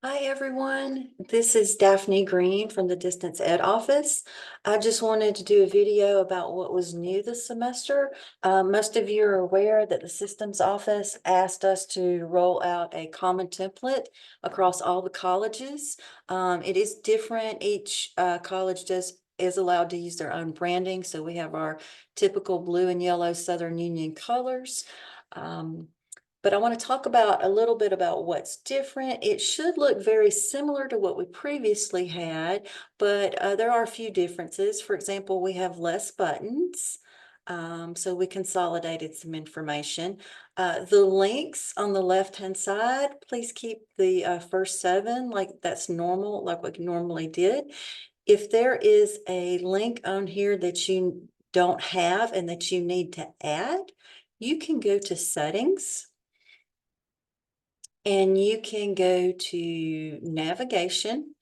Hi, everyone. This is Daphne Green from the Distance Ed office. I just wanted to do a video about what was new this semester. Most of you are aware that the systems office asked us to roll out a common template across all the colleges. It is different. Each college is allowed to use their own branding. So we have our typical blue and yellow Southern Union colors. But I want to talk about a little bit about what's different. It should look very similar to what we previously had, but there are a few differences. For example, we have less buttons. So we consolidated some information. The links on the left-hand side, please keep the first 7 like that's normal, like we normally did. If there is a link on here that you don't have and that you need to add, you can go to settings. And you can go to navigation,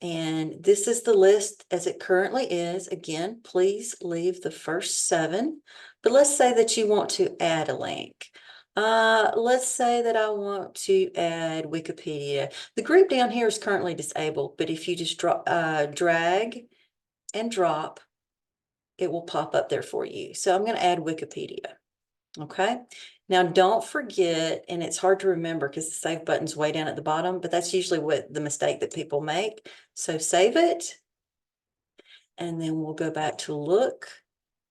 and this is the list as it currently is. Again, please leave the first 7, but let's say that you want to add a link. Let's say that I want to add Wikipedia. The group down here is currently disabled, but if you just drag and drop, it will pop up there for you. So I'm going to add Wikipedia. Okay. Now don't forget, and it's hard to remember because the save button's way down at the bottom, but that's usually what the mistake that people make. So save it, and then we'll go back to look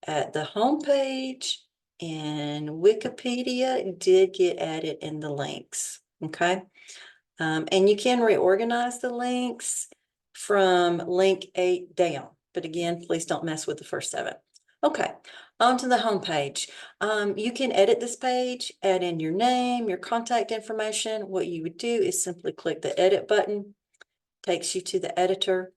at the home page, and Wikipedia did get added in the links. Okay. And you can reorganize the links from link 8 down, but again, please don't mess with the first 7. Okay, on to the home page. You can edit this page, add in your name, your contact information. What you would do is simply click the edit button, takes you to the editor.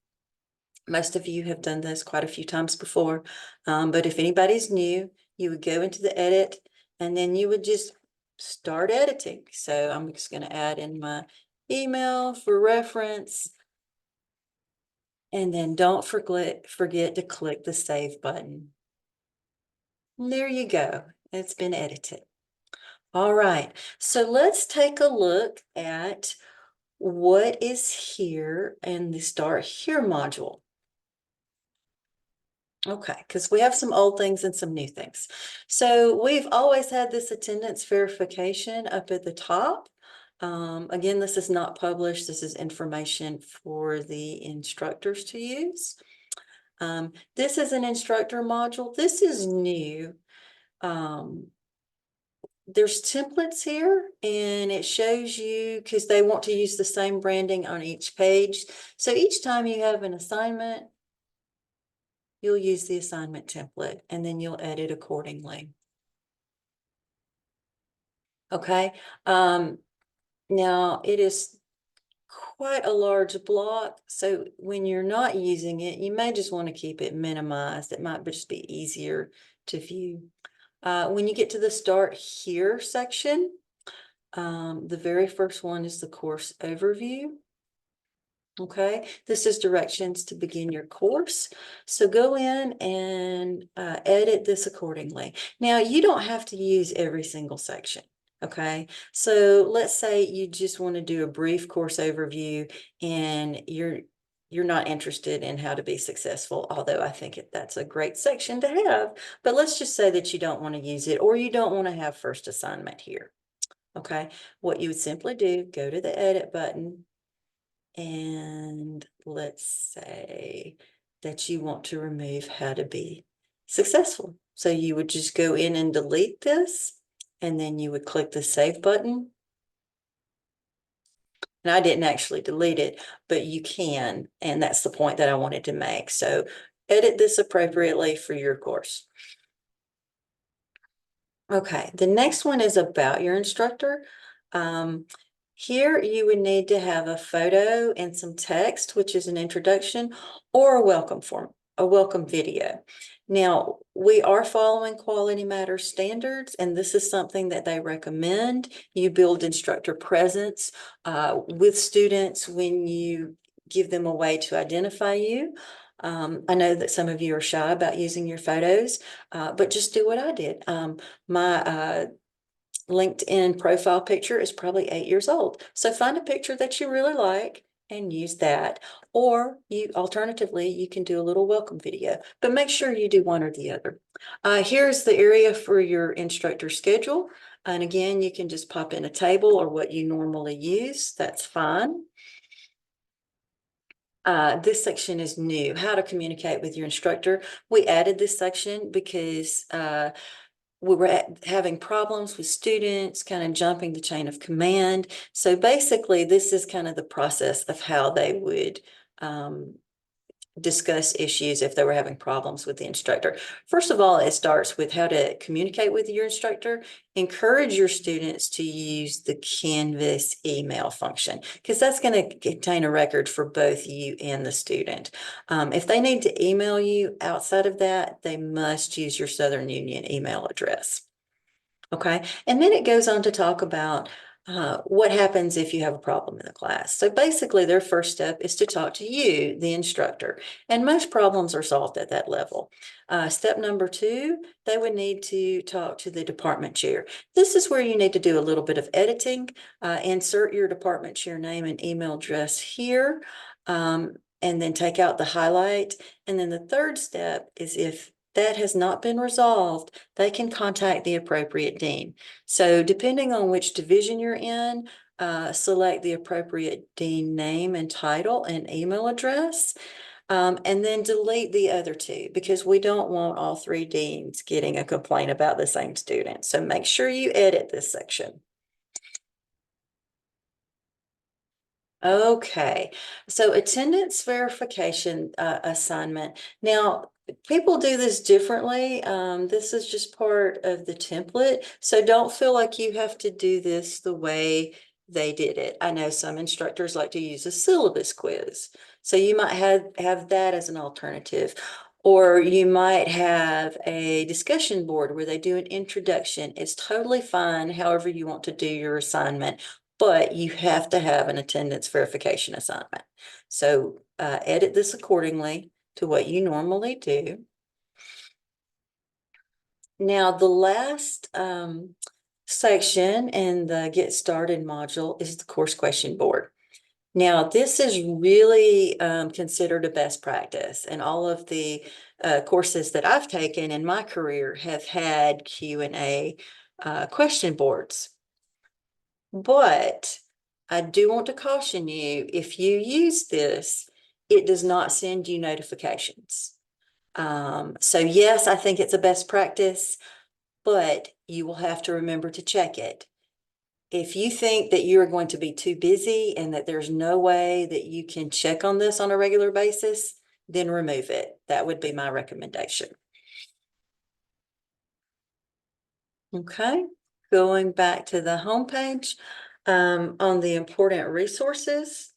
Most of you have done this quite a few times before, but if anybody's new, you would go into the edit and then you would just start editing. So I'm just going to add in my email for reference. And then don't forget to click the save button. And there you go. It's been edited. All right. So let's take a look at what is here in the Start Here module. Okay, because we have some old things and some new things. So we've always had this attendance verification up at the top. Again, this is not published. This is information for the instructors to use. This is an instructor module. This is new. There's templates here, and it shows you because they want to use the same branding on each page. So each time you have an assignment, you'll use the assignment template and then you'll edit accordingly. Okay. Now it is quite a large block. So when you're not using it, you may just want to keep it minimized. It might just be easier to view. When you get to the Start Here section, the very first one is the course overview. Okay, this is directions to begin your course. So go in and edit this accordingly. Now, you don't have to use every single section. Okay, so let's say you just want to do a brief course overview and you're not interested in how to be successful, although I think that's a great section to have. But let's just say that you don't want to use it, or you don't want to have first assignment here. Okay, what you would simply do, go to the edit button, and let's say that you want to remove how to be successful. So you would just go in and delete this, and then you would click the save button. And I didn't actually delete it, but you can, and that's the point that I wanted to make. So edit this appropriately for your course. Okay, the next one is about your instructor. Here you would need to have a photo and some text, which is an introduction, or a welcome form, a welcome video. Now, we are following Quality Matters standards, and this is something that they recommend. You build instructor presence with students when you give them a way to identify you. I know that some of you are shy about using your photos, but just do what I did. My LinkedIn profile picture is probably 8 years old. So find a picture that you really like and use that. Or alternatively, you can do a little welcome video, but make sure you do one or the other. Here's the area for your instructor schedule. And again, you can just pop in a table or what you normally use. That's fine. This section is new, how to communicate with your instructor. We added this section because we were having problems with students kind of jumping the chain of command. So basically, this is kind of the process of how they would discuss issues if they were having problems with the instructor. First of all, it starts with how to communicate with your instructor. Encourage your students to use the Canvas email function because that's going to contain a record for both you and the student. If they need to email you outside of that, they must use your Southern Union email address. Okay, and then it goes on to talk about what happens if you have a problem in the class. So basically, their first step is to talk to you, the instructor, and most problems are solved at that level. Step number 2, they would need to talk to the department chair. This is where you need to do a little bit of editing. Insert your department chair name and email address here, and then take out the highlight. And then the third step is if that has not been resolved, they can contact the appropriate dean. So depending on which division you're in, select the appropriate dean name and title and email address, and then delete the other 2 because we don't want all 3 deans getting a complaint about the same student. So make sure you edit this section. Okay, so attendance verification assignment. Now, people do this differently. This is just part of the template. So don't feel like you have to do this the way they did it. I know some instructors like to use a syllabus quiz. So you might have that as an alternative. Or you might have a discussion board where they do an introduction. It's totally fine, however you want to do your assignment, but you have to have an attendance verification assignment. So edit this accordingly to what you normally do. Now, the last section in the Get Started module is the course question board. Now, this is really considered a best practice, and all of the courses that I've taken in my career have had Q&A question boards. But I do want to caution you, if you use this, it does not send you notifications. So yes, I think it's a best practice, but you will have to remember to check it. If you think that you're going to be too busy and that there's no way that you can check on this on a regular basis, then remove it. That would be my recommendation. Okay, going back to the homepage, on the important resources.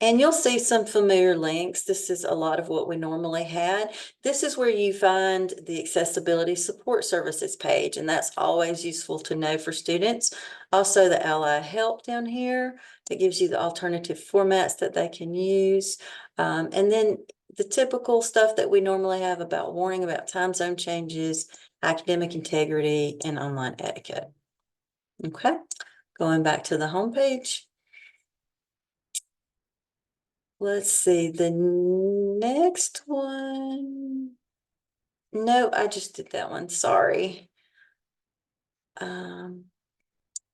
And you'll see some familiar links. This is a lot of what we normally had. This is where you find the accessibility support services page, and that's always useful to know for students. Also, the Ally Help down here, that gives you the alternative formats that they can use. And then the typical stuff that we normally have about warning about time zone changes, academic integrity, and online etiquette. Okay, going back to the homepage. Let's see, the next one. No, I just did that one, sorry. Go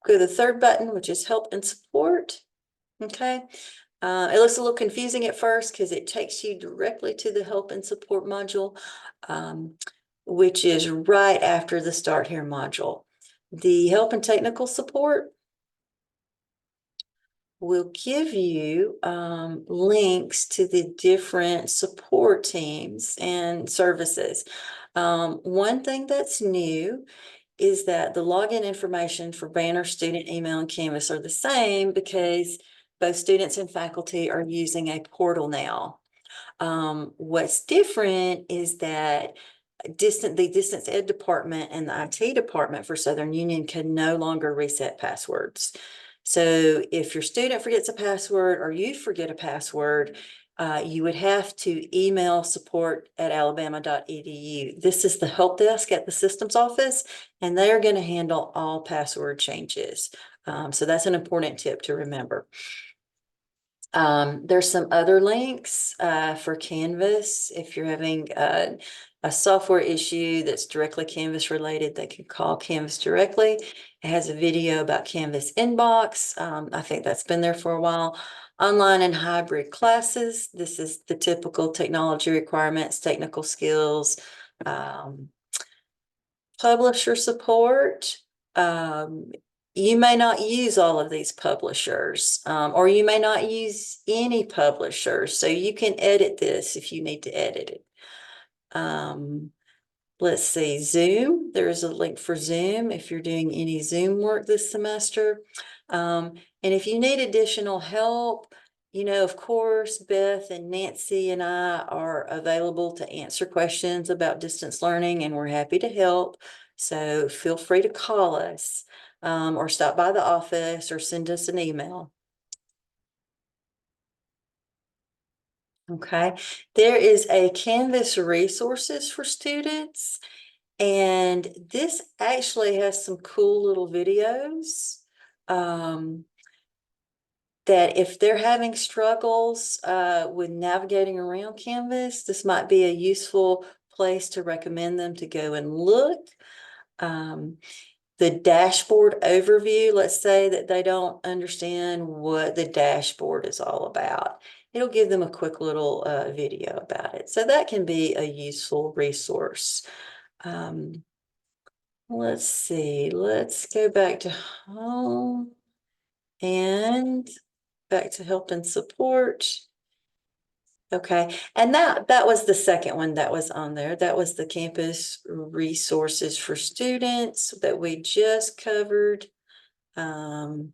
to the third button, which is help and support. Okay. It looks a little confusing at first because it takes you directly to the help and support module, which is right after the Start Here module. The help and technical support will give you links to the different support teams and services. One thing that's new is that the login information for Banner, student email, and Canvas are the same because both students and faculty are using a portal now. What's different is that the distance ed department and the IT department for Southern Union can no longer reset passwords. So if your student forgets a password or you forget a password, you would have to email support@alabama.edu. This is the help desk at the systems office, and they are going to handle all password changes. So that's an important tip to remember. There's some other links for Canvas. If you're having a software issue that's directly Canvas related, they can call Canvas directly. It has a video about Canvas Inbox. I think that's been there for a while. Online and hybrid classes. This is the typical technology requirements, technical skills, publisher support. You may not use all of these publishers, or you may not use any publishers, so you can edit this if you need to edit it. Let's see, Zoom. There's a link for Zoom if you're doing any Zoom work this semester. And if you need additional help, of course, Beth and Nancy and I are available to answer questions about distance learning, and we're happy to help. So feel free to call us, or stop by the office or send us an email. Okay, there is a Canvas resources for students, and this actually has some cool little videos that if they're having struggles with navigating around Canvas, this might be a useful place to recommend them to go and look. The dashboard overview, let's say that they don't understand what the dashboard is all about. It'll give them a quick little video about it. So that can be a useful resource. Let's see, let's go back to home and back to help and support. Okay, and that was the second one that was on there. That was the campus resources for students that we just covered. And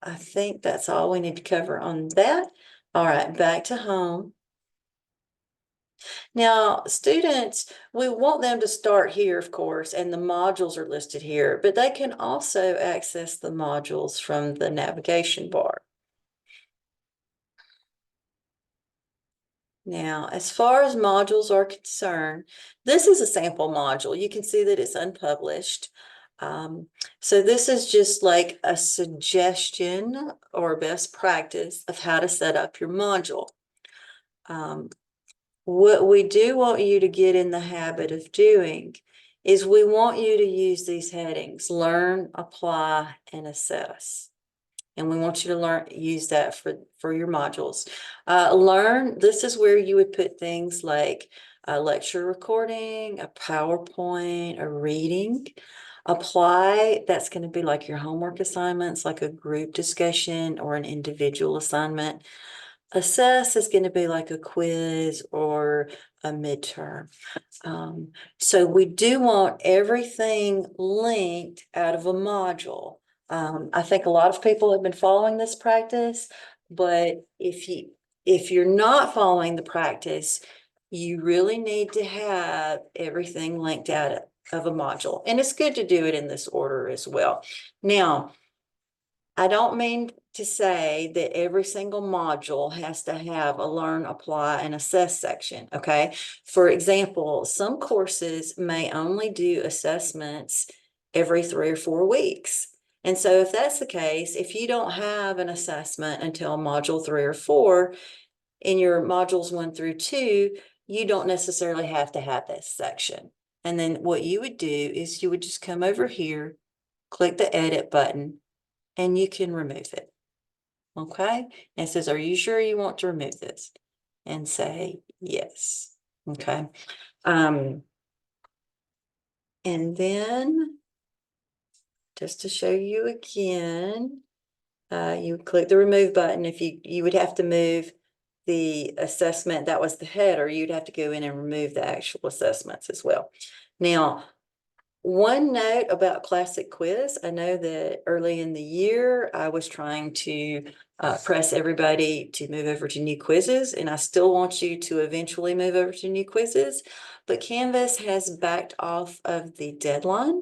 I think that's all we need to cover on that. All right, back to home. Now, students, we want them to start here, of course, and the modules are listed here, but they can also access the modules from the navigation bar. Now, as far as modules are concerned, this is a sample module. You can see that it's unpublished. So this is just like a suggestion or best practice of how to set up your module. What we do want you to get in the habit of doing is we want you to use these headings: learn, apply, and assess. And we want you to use that for your modules. Learn, this is where you would put things like a lecture recording, a PowerPoint, a reading. Apply, that's going to be like your homework assignments, like a group discussion or an individual assignment. Assess is going to be like a quiz or a midterm. So we do want everything linked out of a module. I think a lot of people have been following this practice, but if you're not following the practice, you really need to have everything linked out of a module. And it's good to do it in this order as well. Now, I don't mean to say that every single module has to have a learn, apply, and assess section, okay? For example, some courses may only do assessments every 3 or 4 weeks. And so if that's the case, if you don't have an assessment until module 3 or 4 in your modules 1 through 2, you don't necessarily have to have this section. And then what you would do is you would just come over here, click the edit button, and you can remove it. Okay, and it says, are you sure you want to remove this? And say yes. Okay, and then just to show you again, you click the remove button. If you would have to move the assessment that was the header, you'd have to go in and remove the actual assessments as well. Now, one note about Classic Quiz, I know that early in the year, I was trying to press everybody to move over to new quizzes, and I still want you to eventually move over to new quizzes, but Canvas has backed off of the deadline.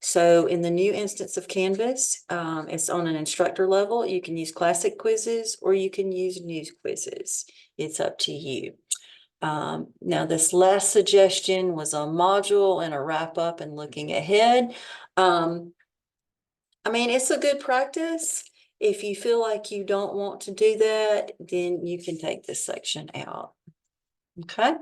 So in the new instance of Canvas, it's on an instructor level. You can use classic quizzes or you can use news quizzes. It's up to you. Now this last suggestion was a module and a wrap up and looking ahead. I mean, it's a good practice. If you feel like you don't want to do that, then you can take this section out. Okay.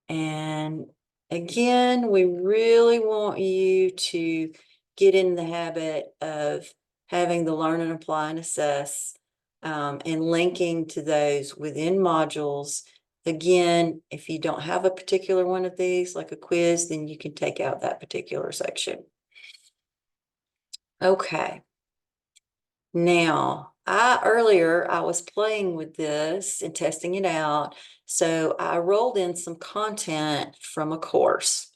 And again, we really want you to get in the habit of having the learn and apply and assess and linking to those within modules. Again, if you don't have a particular one of these, like a quiz, then you can take out that particular section. Okay. Now, earlier I was playing with this and testing it out. So I rolled in some content from a course.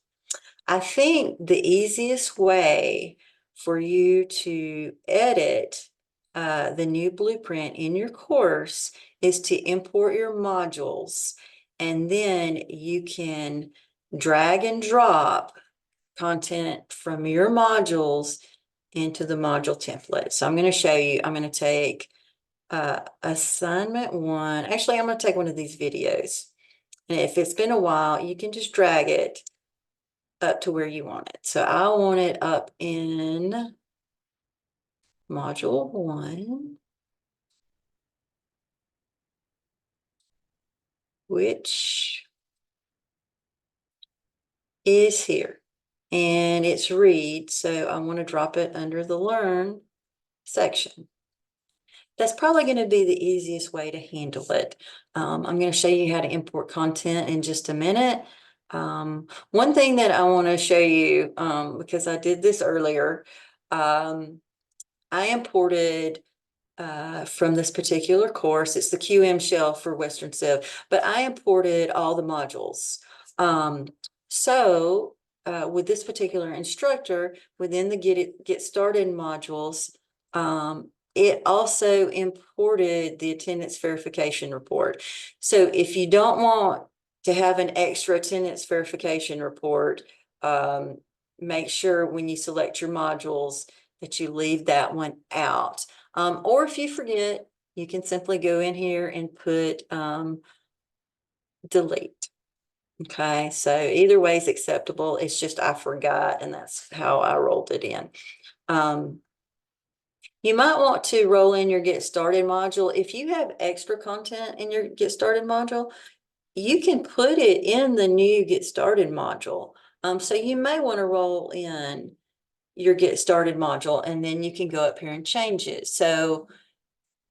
I think the easiest way for you to edit the new blueprint in your course is to import your modules, and then you can drag and drop content from your modules into the module template. So I'm going to show you, I'm going to take assignment 1. Actually, I'm going to take one of these videos. And if it's been a while, you can just drag it up to where you want it. So I want it up in module 1, which is here. And it's read, so I want to drop it under the learn section. That's probably going to be the easiest way to handle it. I'm going to show you how to import content in just a minute. One thing that I want to show you, because I did this earlier, I imported from this particular course. It's the QM shell for Western Civ, but I imported all the modules. So with this particular instructor, within the Get Started modules, it also imported the attendance verification report. So if you don't want to have an extra attendance verification report, make sure when you select your modules that you leave that one out. Or if you forget, you can simply go in here and put delete. Okay, so either way is acceptable. It's just I forgot, and that's how I rolled it in. You might want to roll in your Get Started module. If you have extra content in your Get Started module, you can put it in the new Get Started module. So you may want to roll in your Get Started module, and then you can go up here and change it. So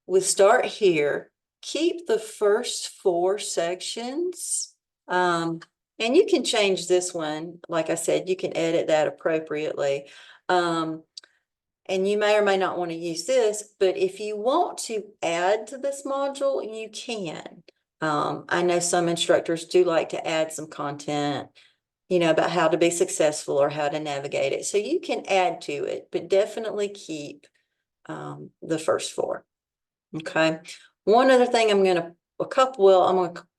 with Start Here, keep the first 4 sections. And you can change this one. Like I said, you can edit that appropriately. And you may or may not want to use this, but if you want to add to this module, you can. I know some instructors do like to add some content, about how to be successful or how to navigate it. So you can add to it, but definitely keep the first 4. Okay. One other thing I'm going to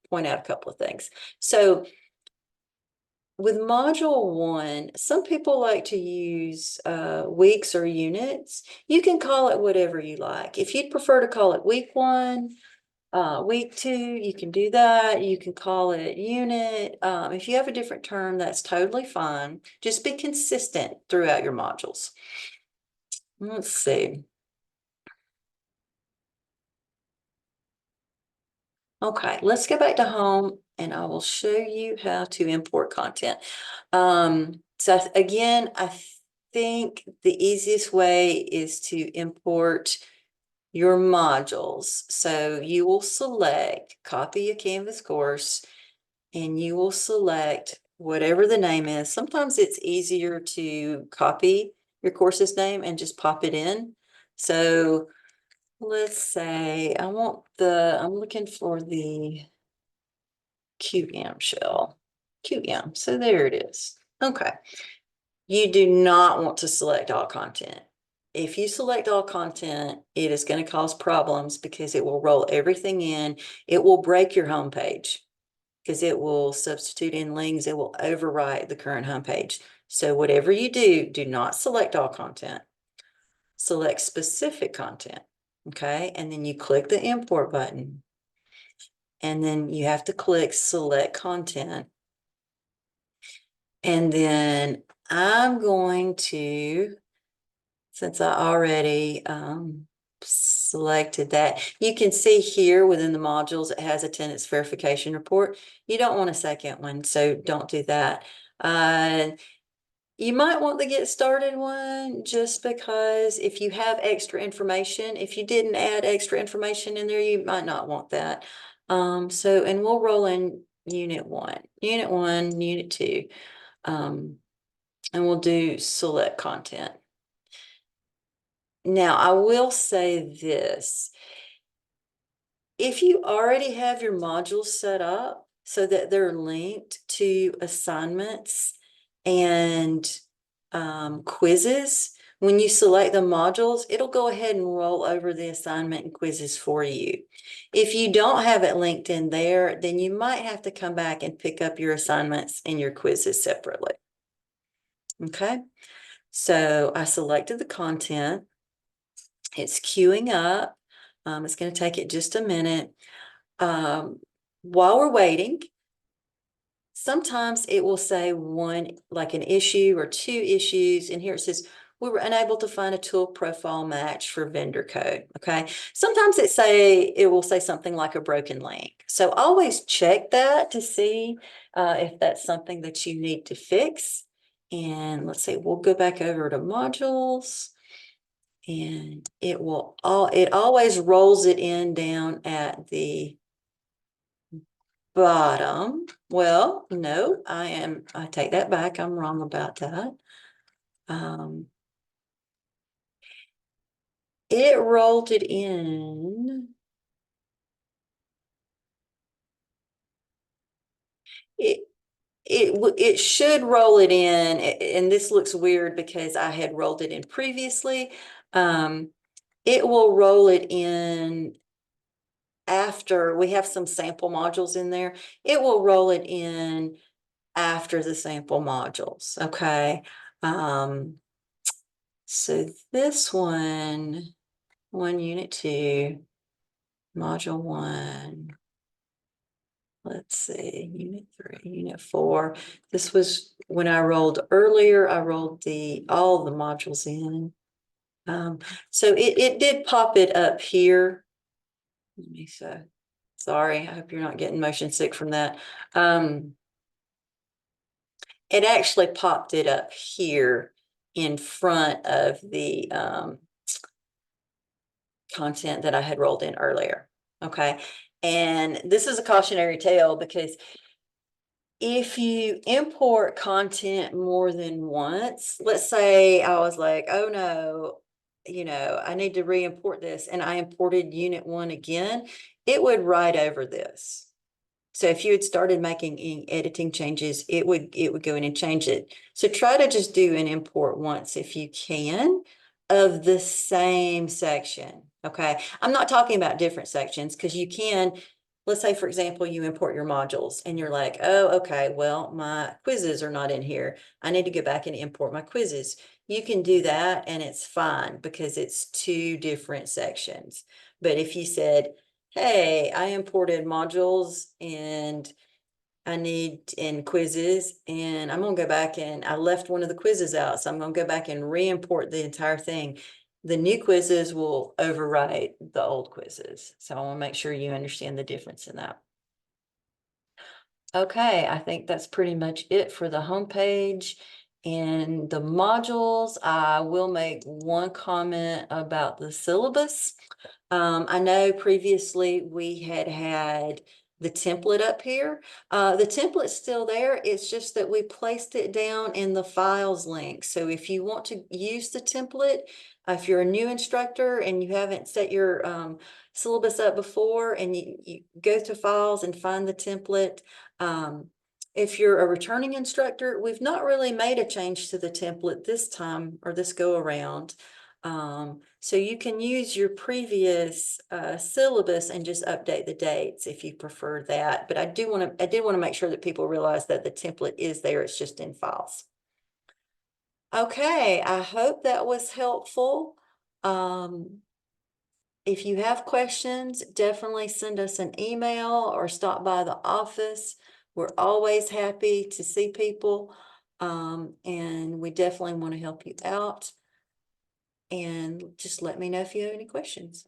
point out a couple of things. So with module 1, some people like to use weeks or units. You can call it whatever you like. If you'd prefer to call it week 1, week 2, you can do that. You can call it unit. If you have a different term, that's totally fine. Just be consistent throughout your modules. Let's see. Okay, let's go back to home and I will show you how to import content. So again, I think the easiest way is to import your modules. So you will select copy a Canvas course and you will select whatever the name is. Sometimes it's easier to copy your course's name and just pop it in. So let's say I'm looking for the QM shell. QM. So there it is. Okay. You do not want to select all content. If you select all content, it is going to cause problems because it will roll everything in. It will break your homepage because it will substitute in links. It will overwrite the current homepage. So whatever you do, do not select all content. Select specific content, okay? And then you click the import button. And then you have to click select content. And then I'm going to, since I already selected that, you can see here within the modules, it has attendance verification report. You don't want a second one, so don't do that. You might want to get started one just because if you have extra information, if you didn't add extra information in there, you might not want that. And we'll roll in unit one, unit two, and we'll do select content. Now, I will say this. If you already have your modules set up so that they're linked to assignments and quizzes, when you select the modules, it'll go ahead and roll over the assignment and quizzes for you. If you don't have it linked in there, then you might have to come back and pick up your assignments and your quizzes separately. Okay, so I selected the content. It's queuing up. It's going to take it just a minute. While we're waiting, sometimes it will say one, like an issue or two issues. And here it says, we were unable to find a tool profile match for vendor code. Okay. Sometimes it will say something like a broken link. So always check that to see if that's something that you need to fix. And let's see, we'll go back over to modules. And it always rolls it in down at the bottom. Well, no, I take that back. I'm wrong about that. It rolled it in. It should roll it in, and this looks weird because I had rolled it in previously. It will roll it in after we have some sample modules in there. It will roll it in after the sample modules. Okay. So this one unit two, module one, let's see, unit three, unit four. This was when I rolled earlier, I rolled all the modules in. So it did pop it up here. Let me see. Sorry, I hope you're not getting motion sick from that. It actually popped it up here in front of the content that I had rolled in earlier. Okay. And this is a cautionary tale because if you import content more than once, let's say I was like, oh no, I need to re-import this, and I imported unit one again, it would write over this. So if you had started making editing changes, it would go in and change it. So try to just do an import once if you can of the same section. Okay. I'm not talking about different sections because you can, let's say, for example, you import your modules and you're like, oh, okay, well, my quizzes are not in here. I need to go back and import my quizzes. You can do that and it's fine because it's two different sections. But if you said, hey, I imported modules and I need in quizzes, and I'm going to go back and I left one of the quizzes out. So I'm going to go back and re-import the entire thing. The new quizzes will overwrite the old quizzes. So I want to make sure you understand the difference in that. Okay, I think that's pretty much it for the homepage and the modules. I will make one comment about the syllabus. I know previously we had the template up here. The template's still there. It's just that we placed it down in the files link. So if you want to use the template, if you're a new instructor and you haven't set your syllabus up before, and you go to files and find the template. If you're a returning instructor, we've not really made a change to the template this time or this go around. So you can use your previous syllabus and just update the dates if you prefer that. But I did want to make sure that people realize that the template is there. It's just in files. Okay, I hope that was helpful. Um, if you have questions, definitely send us an email or stop by the office. We're always happy to see people. And we definitely want to help you out. And just let me know if you have any questions.